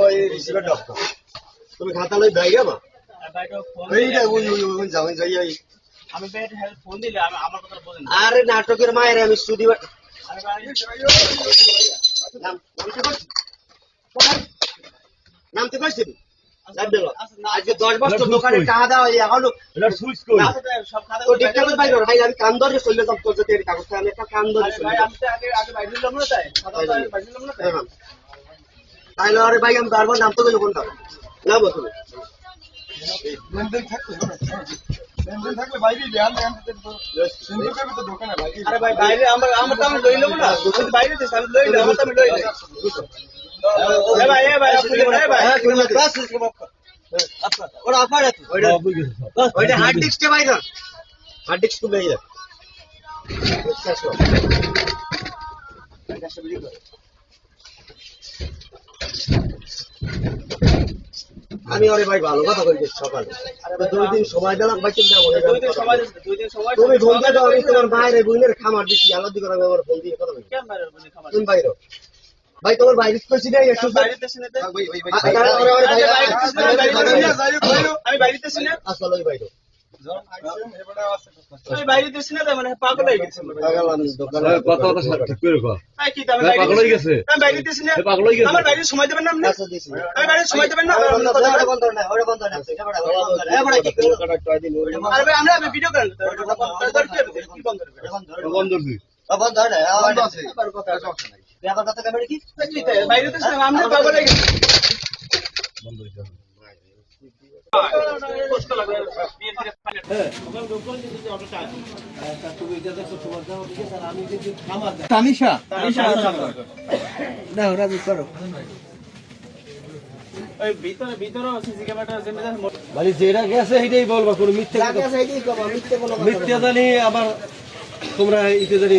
ওই receiver doctor তুমি খাতা লই ভাই যাবা আমি ফোন দিলে আমার কথা বলেন। আরে নাটকের মায়ের আমি স্টুডিও নামতে পারছি আজকে 10 বছর দোকানে টাকা দেওয়া এখনো আমি কান ধরে চলে যাব তোর যদি কাগজটা আমি একটা কান ধরে চলে যাব তাইলে আরে ভাই আমি বারবার নাম তো কোন কোনটা না বলছো আরে ভাই বাইরে আমার তো আমি লই লব না যদি বাইরে দিস আমি লই লব আমার তো আমি লই লই ওইটা হার্ড ডিস্কটা বাইরে হার্ড ডিস্ক খুলে যায় আমি আরে ভাই ভালো কথা বলছি সকালে 2 দিন সময় দিলাম ভাই চিন্তা করে 2 দিন সময় তুমি ফোন দিয়ে দাও আমি তোমার বাইরে বুইনের খামার দিছি আলাদা করে আমি আমার ফোন দিয়ে কথা বলি কেন বাইরে খামার তুমি বাইরে ভাই তোমার বাইরে কইছি না একটু বাইরে দেশ না আমি বাইরে দেশ না আসলে বাইরে আমি বাইরে দেশ না মানে পাগল হয়ে গেছে পাগল আমি দোকানে কথা ঠিক করে কর এই কি দাম পাগল হয়ে গেছে আমি বাইরে দেশ না পাগল হয়ে গেছে আমার বাইরে সময় দেবেন না আপনি আচ্ছা দিছি আমি বাইরে সময় দেবেন না ওটা বন্ধ না ওটা বন্ধ না এটা বড় এ বড় কি করে কয় দিন আরে ভাই আমরা ভিডিও করেন কি বন্ধ করবে বন্ধ দিই বন্ধ না বন্ধ আছে কথা সমস্যা নাই ব্যাপার কথা কেমন কি বাইরে দেশ না আমরা পাগল হয়ে গেছে বন্ধ হইছে কষ্ট লাগে তানিশা না ওরা করো ওই ভিতরে সিসি ক্যামেরা মানে যেটা গেছে সেটাই বলবা কোনো মিথ্যে কথা মিথ্যে জানি আবার তোমরা ইতে জানি